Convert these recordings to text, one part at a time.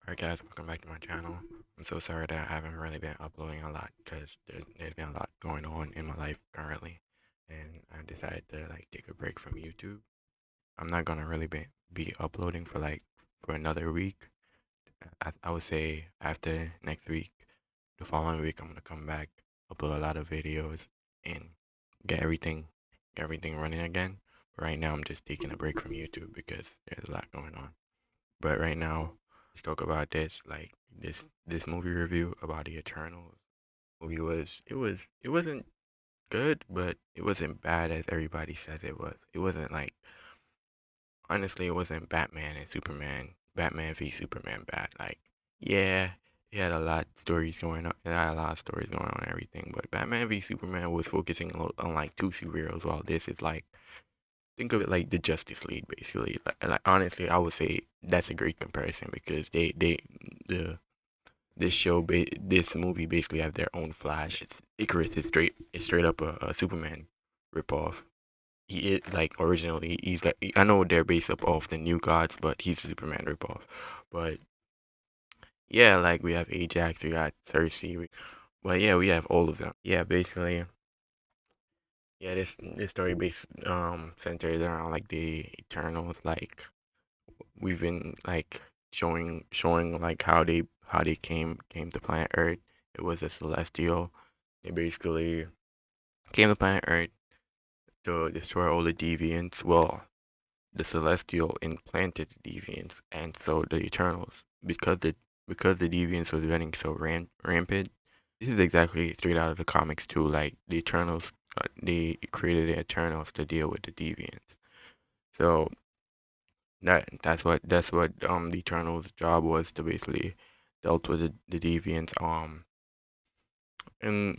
Alright guys, welcome back to my channel. I'm so sorry that I haven't really been uploading a lot because there's been a lot going on in my life currently, and I decided to take a break from YouTube. I'm not gonna really be uploading for for another week. I would say after next week, the following week I'm gonna come back, upload a lot of videos, and get everything get everything running again. But right now I'm just taking a break from YouTube because there's a lot going on. But right now, let's talk about this movie review about the Eternals. Movie it wasn't good, but it wasn't bad as everybody says it was. It wasn't honestly, it wasn't Batman v Superman bad. Yeah, it had a lot of stories going on. It had a lot of stories going on and everything. But Batman v Superman was focusing on two superheroes, while this is think of it like the Justice League, basically. Honestly, I would say that's a great comparison because the this movie basically has their own Flash. It's Icarus is straight up a Superman ripoff. He is originally he's I know they're based up off the New Gods, but he's a Superman ripoff. But yeah, we have Ajax, we got Cersei, but yeah, we have all of them. Yeah, basically. Yeah, this story based centered around the Eternals. We've been showing how they came to planet Earth. It was a celestial. They basically came to planet Earth to destroy all the deviants. Well, the celestial implanted the deviants, and so the Eternals, because the deviants was running so rampant. This is exactly straight out of the comics too. The Eternals, they created the Eternals to deal with the deviants. So that's what the Eternals' job was, to basically dealt with the deviants, and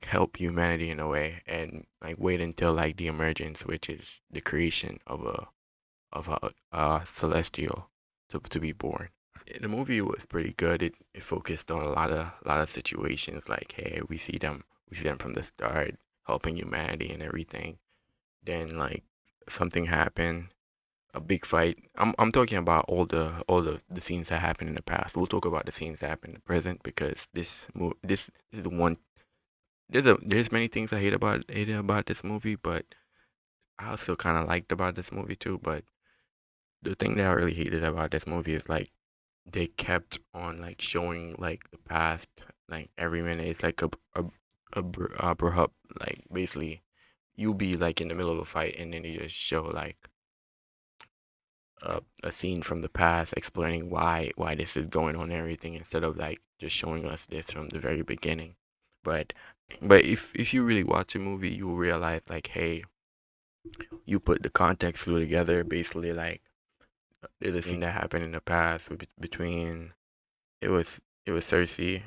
help humanity in a way, and wait until the emergence, which is the creation of a celestial to be born. The movie was pretty good. It focused on a lot of situations, hey, we see them from the start helping humanity and everything. Then something happened, a big fight. I'm talking about all the scenes that happened in the past. We'll talk about the scenes that happen in the present because this is the one. There's many things I hated about this movie, but I also kind of liked about this movie too. But the thing that I really hated about this movie is they kept on showing the past every minute. It's abrupt, basically you'll be in the middle of a fight and then they just show a scene from the past explaining why this is going on and everything, instead of just showing us this from the very beginning. But if you really watch a movie, you will realize hey, you put the context clue together. Basically, there's a scene that happened in the past between it was Cersei,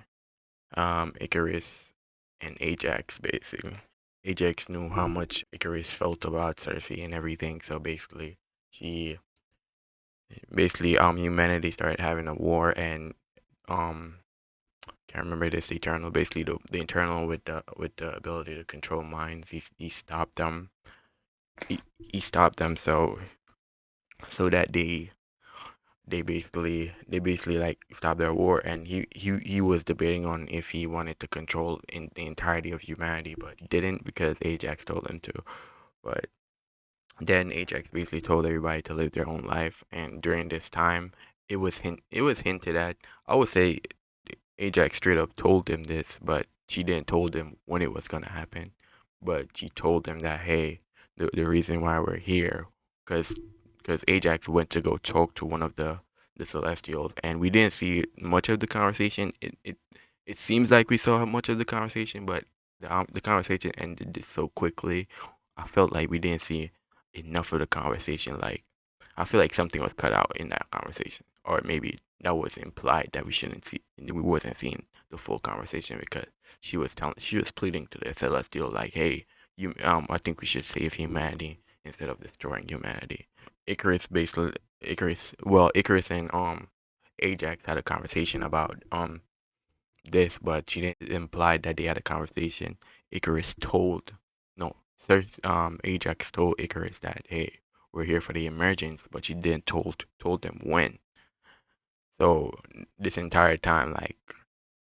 Icarus, and Ajax. Basically, Ajax knew how much Icarus felt about Cersei and everything, so she humanity started having a war, and um can't remember this Eternal, basically the Eternal with the ability to control minds. He stopped them. He stopped them so that they basically stopped their war, and he was debating on if he wanted to control in the entirety of humanity, but he didn't because Ajax told him to. But then Ajax basically told everybody to live their own life, and during this time, it was hinted at. I would say Ajax straight up told him this, but she didn't told him when it was gonna happen. But she told him that hey, the reason why we're here, because Ajax went to go talk to one of the Celestials, and we didn't see much of the conversation. It seems like we saw much of the conversation, but the conversation ended just so quickly. I felt like we didn't see enough of the conversation. I feel like something was cut out in that conversation, or maybe that was implied that we wasn't seeing the full conversation because she was pleading to the Celestial hey, I think we should save humanity instead of destroying humanity. Icarus and Ajax had a conversation about this, but she didn't imply that they had a conversation. Icarus told no, Ajax told Icarus that hey, we're here for the emergence, but she didn't told them when. So this entire time, like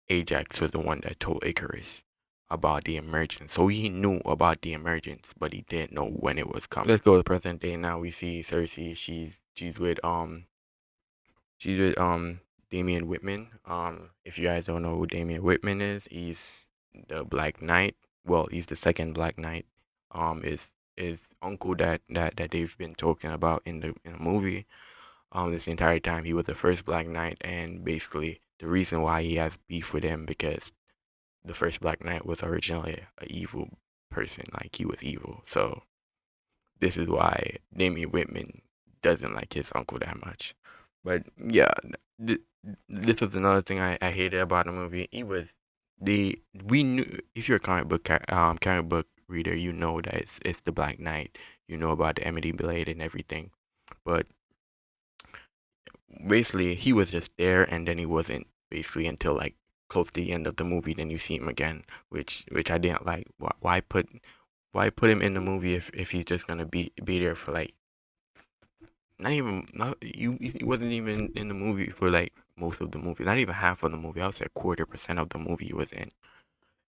Ajax was the one that told Icarus about the emergence. So he knew about the emergence, but he didn't know when it was coming. Let's go to present day now. We see Cersei. She's with Damian Whitman. If you guys don't know who Damian Whitman is, he's the Black Knight. Well, he's the second Black Knight. Is uncle that they've been talking about in the movie. This entire time he was the first Black Knight, and basically the reason why he has beef with him because the first Black Knight was originally a evil person, like he was evil. So this is why Damian Whitman doesn't like his uncle that much. But yeah, th- this was another thing I hated about the movie. It was the we knew if you're a comic book reader, you know that it's the Black Knight. You know about the Amity Blade and everything. But basically, he was just there, and then he wasn't basically until like close to the end of the movie. Then you see him again, which I didn't like. Why put him in the movie if he's just gonna be there for like not even not you he wasn't even in the movie for like most of the movie, not even half of the movie. I would say 1/4% of the movie he was in,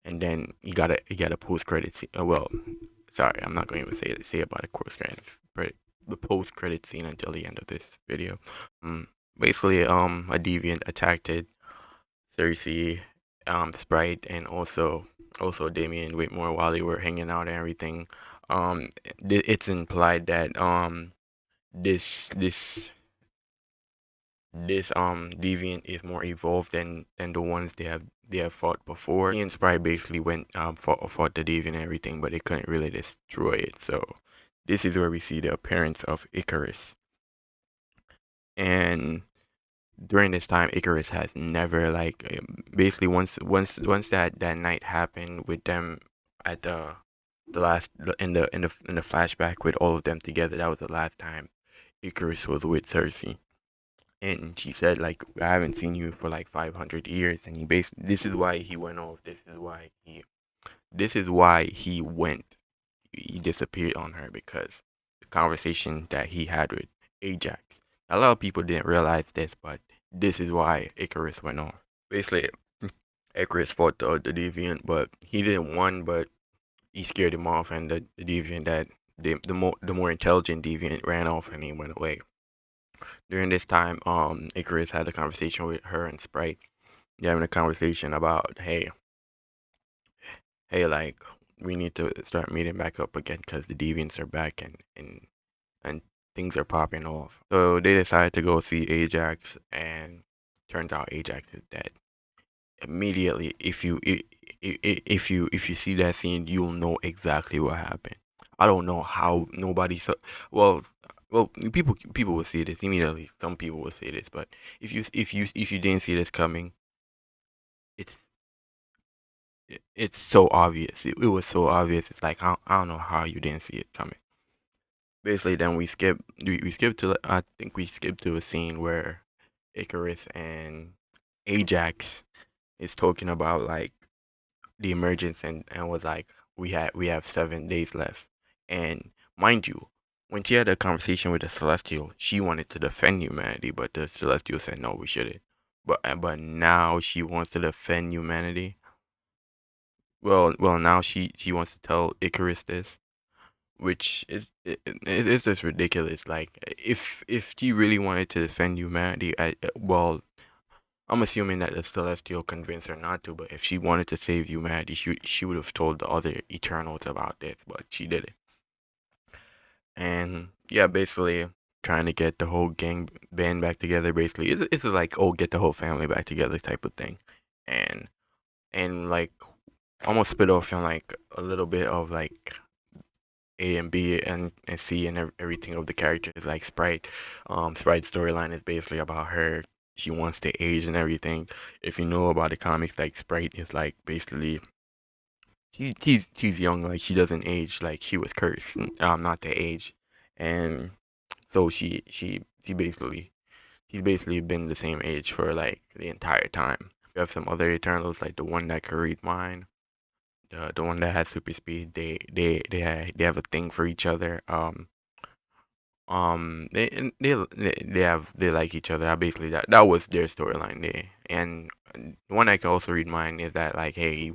and then you got a post credit scene. Well, sorry, I'm not going to even say about the post credits, but the post credit scene until the end of this video. Um, basically, a deviant attacked Cersei, Sprite, and also Damien Whitmore while they were hanging out and everything. It's implied that this this this deviant is more evolved than the ones they have fought before. He and Sprite basically went fought the deviant and everything, but they couldn't really destroy it. So this is where we see the appearance of Icarus. And during this time, Icarus has never like basically once that night happened with them at the last in the flashback with all of them together. That was the last time Icarus was with Cersei. And she said, like, I haven't seen you for like 500 years. And this is why he went off. This is why he went. He disappeared on her because the conversation that he had with Ajax. A lot of people didn't realize this, but this is why Icarus went off. Basically, Icarus fought the deviant, but he didn't win, but he scared him off. And the deviant that the more intelligent deviant ran off and he went away. During this time, Icarus had a conversation with her and Sprite. They're having a conversation about, hey, like we need to start meeting back up again because the deviants are back and things are popping off. So they decided to go see Ajax, and turns out Ajax is dead. Immediately, if you see that scene, you'll know exactly what happened. I don't know how nobody saw. Well, well, people will see this immediately. Some people will see this, but if you didn't see this coming, it's it's so obvious. It was so obvious. It's like I don't know how you didn't see it coming. Basically, then we skip to I think we skipped to a scene where Icarus and Ajax is talking about like the emergence and was like we have 7 days left. And mind you, when she had a conversation with the Celestial, she wanted to defend humanity, but the Celestial said no, we shouldn't. But now she wants to defend humanity. Well, now she wants to tell Icarus this, which is it's just ridiculous. Like if she really wanted to defend humanity, well, I'm assuming that the Celestial convinced her not to. But if she wanted to save humanity, she would have told the other Eternals about this, but she didn't. And yeah, basically trying to get the whole gang band back together. Basically, it's like get the whole family back together type of thing, and like almost spit off in like a little bit of like A and B and C and everything of the characters like Sprite. Sprite's storyline is basically about her. She wants to age and everything. If you know about the comics, like Sprite is like basically she's young, like she doesn't age, like she was cursed, not to age, and so she's basically been the same age for like the entire time. We have some other Eternals like the one that could read mind, the one that has super speed. They have a thing for each other. They like each other. Basically, that was their storyline there. And one I can also read mine is that like, hey,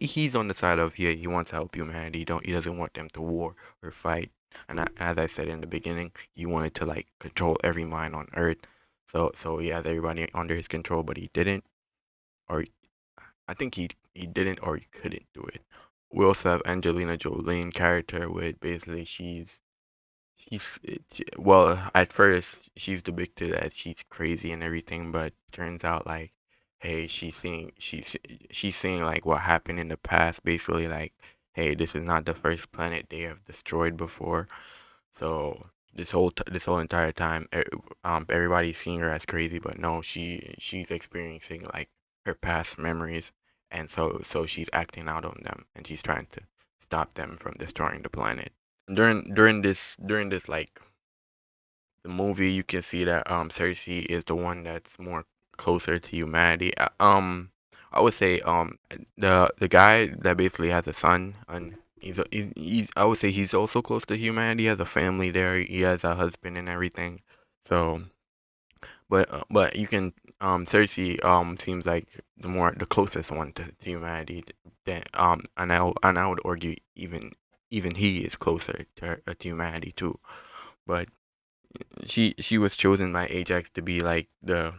he's on the side of here. He wants to help humanity. He doesn't want them to war or fight. And as I said in the beginning, he wanted to like control every mind on Earth. So he has everybody under his control, but he didn't, or I think he didn't, or he couldn't do it. We also have Angelina Jolie character, with basically well, at first she's depicted as she's crazy and everything, but turns out like, hey, she's seeing like what happened in the past, basically like, hey, this is not the first planet they have destroyed before. So this whole entire time, everybody's seeing her as crazy, but no, she's experiencing like her past memories, and so she's acting out on them, and she's trying to stop them from destroying the planet. During this like the movie, you can see that Cersei is the one that's more closer to humanity. I would say the guy that basically has a son, and he's I would say he's also close to humanity. He has a family there. He has a husband and everything. So, but you can Cersei seems like the closest one to humanity. Than and I would argue even he is closer to humanity too. But she was chosen by Ajax to be like the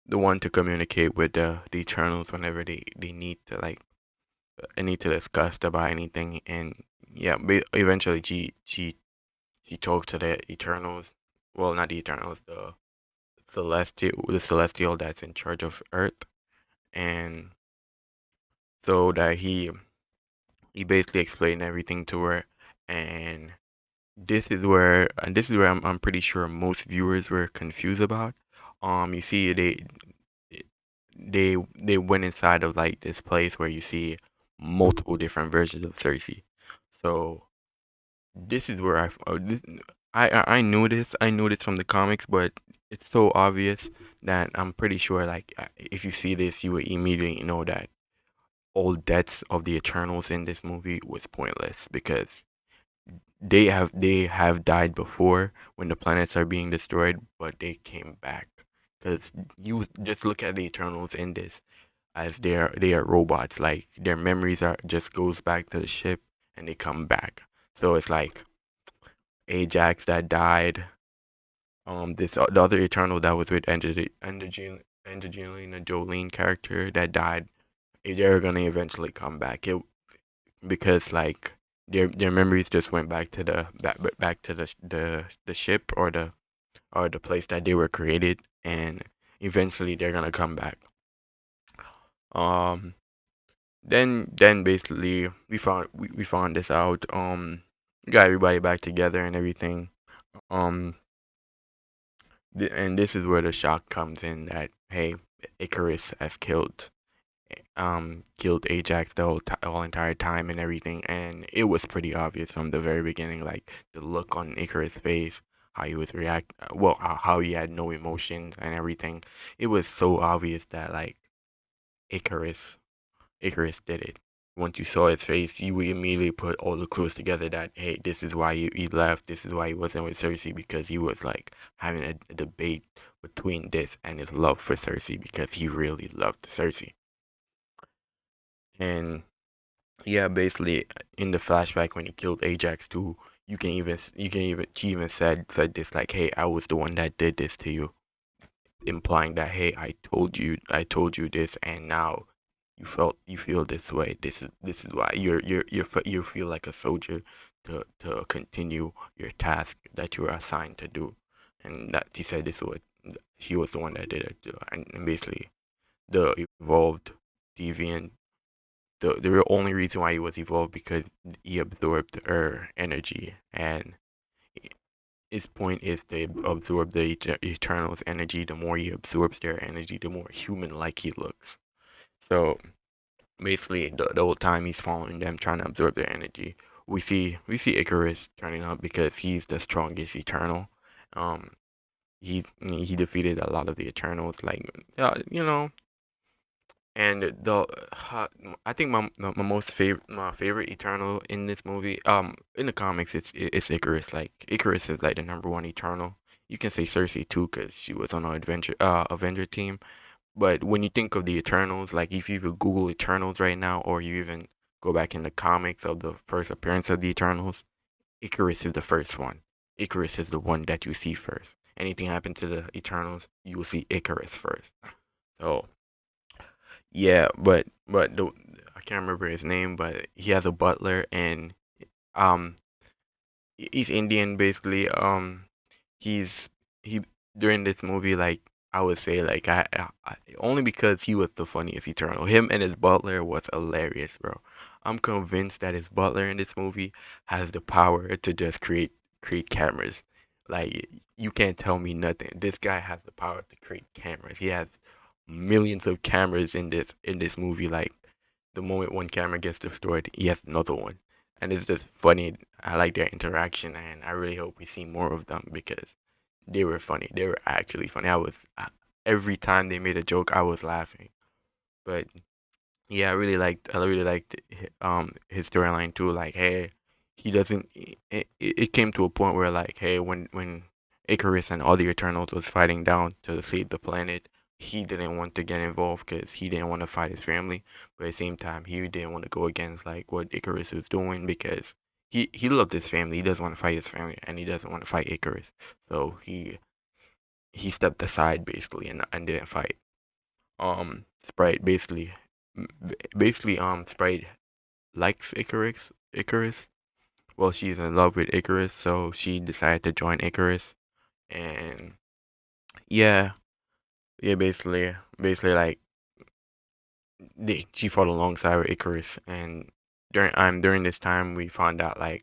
one to communicate with the Eternals whenever they need to like need to discuss about anything. And yeah, eventually she talks to the Eternals. Well, not the Eternals, the Celestial that's in charge of Earth, and so that he basically explained everything to her. And this is where I'm pretty sure most viewers were confused about. You see, they went inside of like this place where you see multiple different versions of Cersei. So this is where I knew this. I knew this from the comics, but it's so obvious that I'm pretty sure like if you see this, you would immediately know that all deaths of the Eternals in this movie was pointless, because they have died before when the planets are being destroyed, but they came back. Because you just look at the Eternals in this, as they are robots. Like their memories are just goes back to the ship, and they come back. So it's like Ajax that died. This the other Eternal that was with Angelina Jolie character that died. They're gonna eventually come back. Because like their memories just went back to back to the ship, or the place that they were created, and eventually they're gonna come back. Um, then basically we found this out. We got everybody back together and everything. Um, and this is where the shock comes in that, hey, Icarus has killed Ajax whole entire time and everything, and it was pretty obvious from the very beginning, like the look on Icarus' face, how he was well, how he had no emotions and everything. It was so obvious that like Icarus Icarus did it. Once you saw his face, you would immediately put all the clues together that, hey, this is why he left. This is why he wasn't with Cersei, because he was like having a debate between this and his love for Cersei, because he really loved Cersei. And yeah, basically in the flashback when he killed Ajax too, she even said this like, hey, I was the one that did this to you, implying that, hey, I told you this, and now you feel this way. This is why you feel like a soldier to continue your task that you are assigned to do. And that he said this was he was the one that did it too. And basically the evolved deviant, the real only reason why he was evolved, because he absorbed her energy. And his point is to absorb the Eternal's energy. The more he absorbs their energy, the more human-like he looks. So basically, the whole time he's following them, trying to absorb their energy. We see Icarus turning up because he's the strongest Eternal. Um, he defeated a lot of the Eternals. Like, yeah, And I think my favorite Eternal in this movie, in the comics, it's Icarus. Like Icarus is like the number one Eternal. You can say Cersei too, cause she was on our Avenger team. But when you think of the Eternals, like if you even Google Eternals right now, or you even go back in the comics of the first appearance of the Eternals, Icarus is the first one. Icarus is the one that you see first. Anything happen to the Eternals, you will see Icarus first. So yeah, but I can't remember his name, but he has a butler, and um he's Indian basically. He's he during this movie, like I would say, like only because he was the funniest Eternal. Him and his butler was hilarious, bro. I'm convinced that his butler in this movie has the power to just create cameras. Like you can't tell me nothing. This guy has the power to create cameras. He has millions of cameras in this movie. Like the moment one camera gets destroyed, he has another one, and it's just funny. I like their interaction, and I really hope we see more of them because they were funny. They were actually funny. Every time they made a joke, I was laughing. But yeah, I really liked his storyline too. Like, hey, he doesn't. It came to a point where like, hey, when Icarus and all the Eternals was fighting down to save the planet, he didn't want to get involved because he didn't want to fight his family. But at the same time, he didn't want to go against like what Icarus was doing because he loved his family. He doesn't want to fight his family, and he doesn't want to fight Icarus. So he stepped aside basically and didn't fight. Sprite basically Sprite likes Icarus. Well, she's in love with Icarus, so she decided to join Icarus. And yeah, yeah, basically like she fought alongside with Icarus. And during this time, we found out like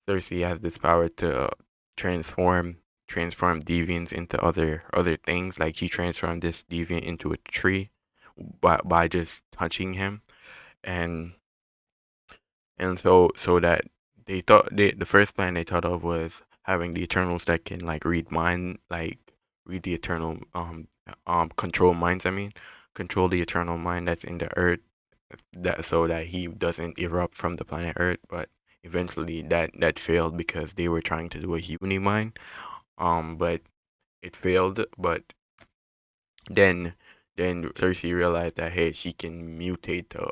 Cersei has this power to transform transform deviants into other things. Like she transformed this deviant into a tree by just touching him. and so that the first plan they thought of was having the Eternals that can like read the Eternal control minds. I mean, control the Eternal mind that's in the Earth, that so that he doesn't erupt from the planet Earth. But eventually that failed because they were trying to do a Unimind. But it failed. But then Cersei realized that hey, she can mutate the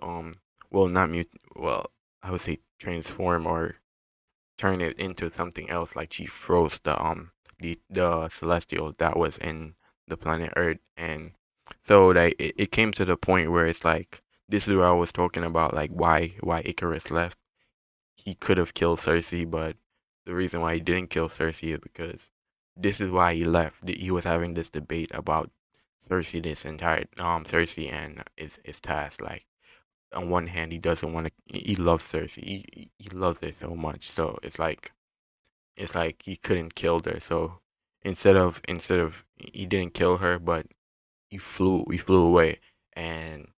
well, not mute well, I would say transform or turn it into something else. Like she froze the celestial that was in the planet Earth. And so that it came to the point where it's like this is where I was talking about like why Icarus left. He could have killed Cersei, but the reason why he didn't kill Cersei is because this is why he left. He was having this debate about Cersei this entire Cersei and his task. Like on one hand, he doesn't want to. He loves Cersei. He loves her so much. So it's like he couldn't kill her. So instead of he didn't kill her, but he flew away. And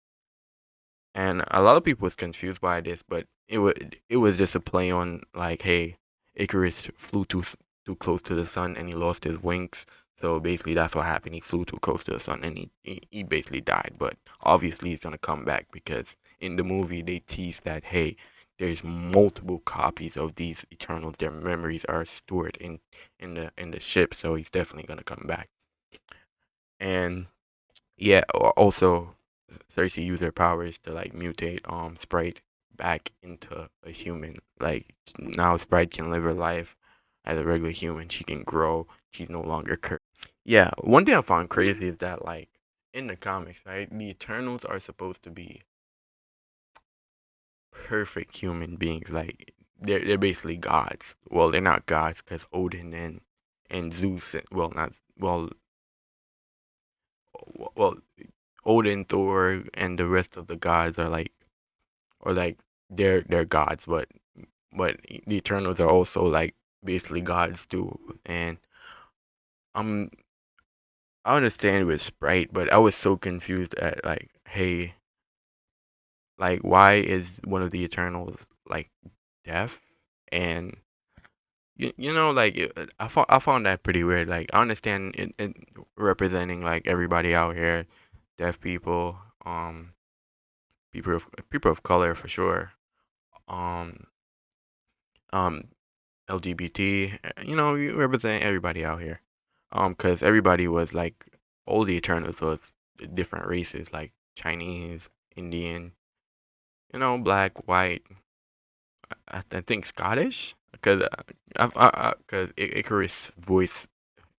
a lot of people was confused by this, but it was just a play on like, hey, Icarus flew too close to the sun and he lost his wings. So basically, that's what happened. He flew too close to the sun and he basically died. But obviously, he's gonna come back because in the movie they tease that hey, there's multiple copies of these Eternals. Their memories are stored in the ship, so he's definitely gonna come back. And yeah, also Cersei used her powers to like mutate Sprite back into a human. Like now Sprite can live her life as a regular human. She can grow. She's no longer cursed. Yeah, one thing I found crazy is that like in the comics, right, the Eternals are supposed to be perfect human beings. Like they're basically gods. Well, they're not gods because Odin and Zeus. Well, not well Odin, Thor, and the rest of the gods are like, or like they're gods, but the Eternals are also like basically gods too. And um, I understand with Sprite, but I was so confused at like, hey, like why is one of the Eternals like deaf? And you know like I found that pretty weird. Like I understand it representing like everybody out here, deaf people. people of color for sure. Um, um, LGBT. You represent everybody out here. Cause everybody was like all the Eternals was different races like Chinese, Indian, black, white. I think Scottish. Cause Icarus' voice,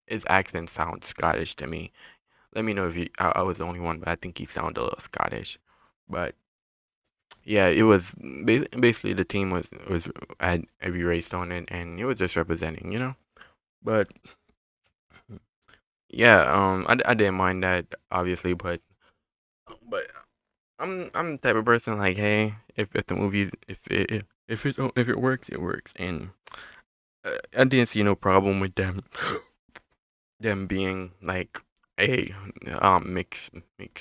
his accent sounds Scottish to me. Let me know if I was the only one, but I think he sounded a little Scottish. But yeah, it was basically the team was had every race on it, and it was just representing. But yeah, I didn't mind that obviously, but I'm the type of person like, hey, if the movie if it works, it works, and I didn't see no problem with them being like a mix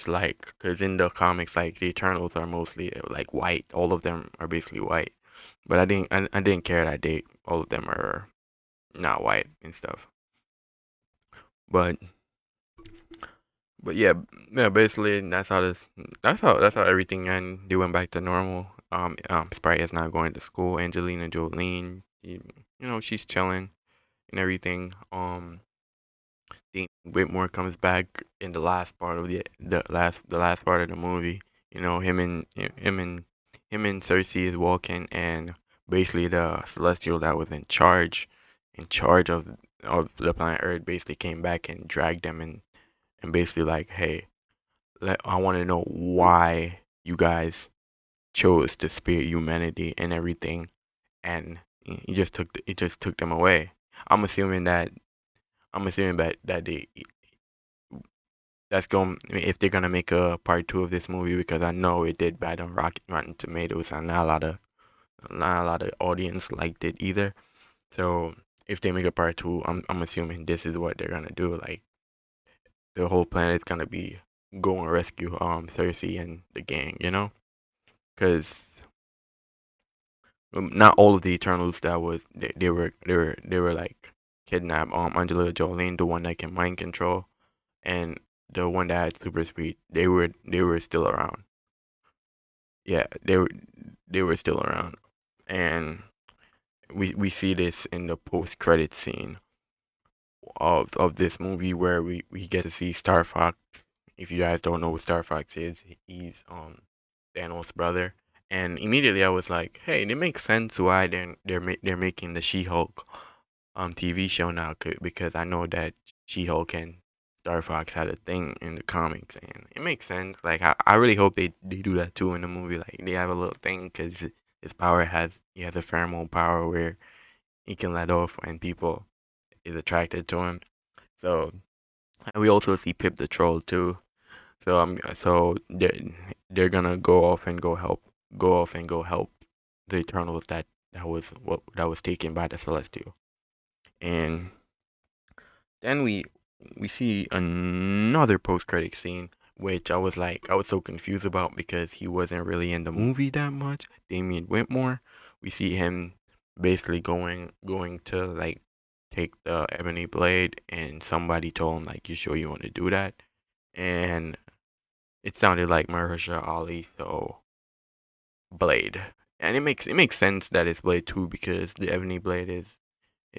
like because in the comics like the Eternals are mostly like white. All of them are basically white, but I didn't care that they all of them are not white and stuff. But yeah, yeah. Basically, that's how everything and they went back to normal. Sprite is not going to school. Angelina Jolie, she's chilling and everything. Dean Whitmore comes back in the last part of the last part of the movie. Him and Cersei is walking, and basically the Celestial that was in charge of the planet Earth, basically came back and dragged them and basically like, hey, I want to know why you guys chose to spare humanity and everything, and it just took them away. I'm assuming that I'm assuming that they that's going if they're gonna make a part two of this movie, because I know it did bad on Rotten Tomatoes and not a lot of audience liked it either. So if they make a part two, I'm assuming this is what they're gonna do. Like the whole planet's gonna be go and rescue Cersei and the gang, because not all of the Eternals that was they were like kidnapped. Angela Jolene, the one that can mind control, and the one that had super speed, they were still around. Yeah, they were still around, and we see this in the post credit scene of this movie where we get to see Star Fox. If you guys don't know what Star Fox is, he's Thanos' brother, and immediately I was like, hey, it makes sense why they're making the She-Hulk TV show now, because I know that She-Hulk and Star Fox had a thing in the comics, and it makes sense. Like I really hope they do that too in the movie. Like they have a little thing because his power he has a pheromone power where he can let off and people is attracted to him. So and we also see Pip the Troll too. So they're gonna go off and go help the Eternals that was taken by the Celestial. And then we see another post credit scene, which I was so confused about because he wasn't really in the movie that much. Damian Whitmore, we see him basically going to like take the ebony blade, and somebody told him like, "You sure you want to do that?" And it sounded like Mahershala Ali, so Blade, and it makes sense that it's Blade too, because the ebony blade is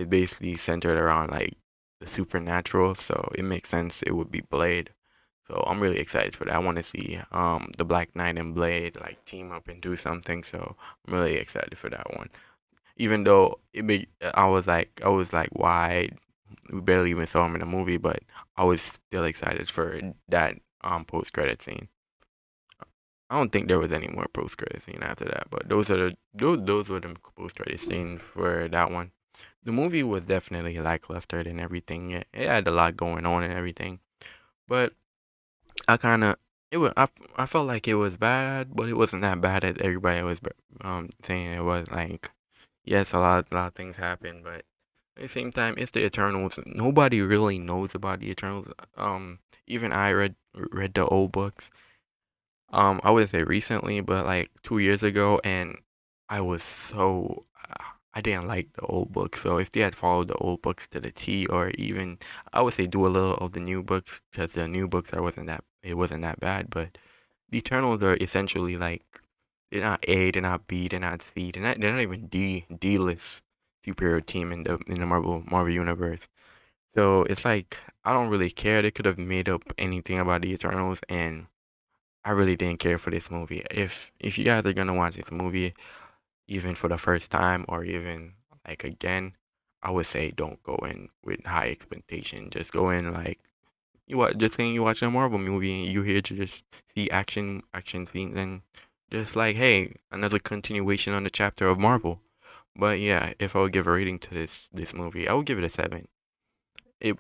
basically centered around like the supernatural, so it makes sense it would be Blade. So I'm really excited for that. I want to see the Black Knight and Blade like team up and do something. So I'm really excited for that one. Even though I was like, why? We barely even saw him in the movie, but I was still excited for that post credit scene. I don't think there was any more post credit scene after that, but those were the post credit scenes for that one. The movie was definitely lackluster and everything. It had a lot going on and everything, but I kind of I felt like it was bad, but it wasn't that bad as everybody was saying it was. Like, yes, a lot of things happened, but at the same time, it's the Eternals. Nobody really knows about the Eternals. Even I read the old books. I wouldn't say recently, but like 2 years ago, and I was so I didn't like the old books. So if they had followed the old books to the T, or even I would say do a little of the new books, because the new books I wasn't that it wasn't that bad, but the Eternals are essentially like they're not A, they're not B, they're not C, they're not even D list superhero team in the Marvel universe. So it's like I don't really care. They could have made up anything about the Eternals, and I really didn't care for this movie. If you guys are gonna watch this movie, even for the first time or even like again, I would say don't go in with high expectation. Just go in like just saying you watch a Marvel movie, you here to just see action scenes, and just like, hey, another continuation on the chapter of Marvel. But yeah, if I would give a rating to this movie, I would give it a 7. It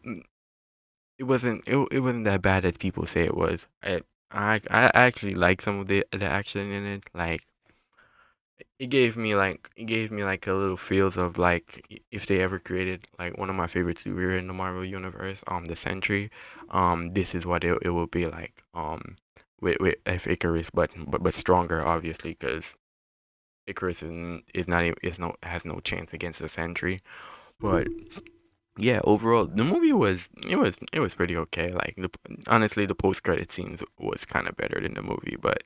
it wasn't that bad as people say it was. I actually like some of the action in it. Like it gave me like a little feels of like if they ever created like one of my favorite superheroes in the Marvel universe, the Sentry. This is what it will be like. With if Icarus, but stronger, obviously, because Icarus is not is no has no chance against the Sentry. But yeah, overall, the movie was pretty okay. Like honestly, the post credit scenes was kind of better than the movie. But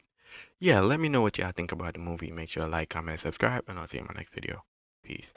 yeah, let me know what y'all think about the movie. Make sure to like, comment, and subscribe, and I'll see you in my next video. Peace.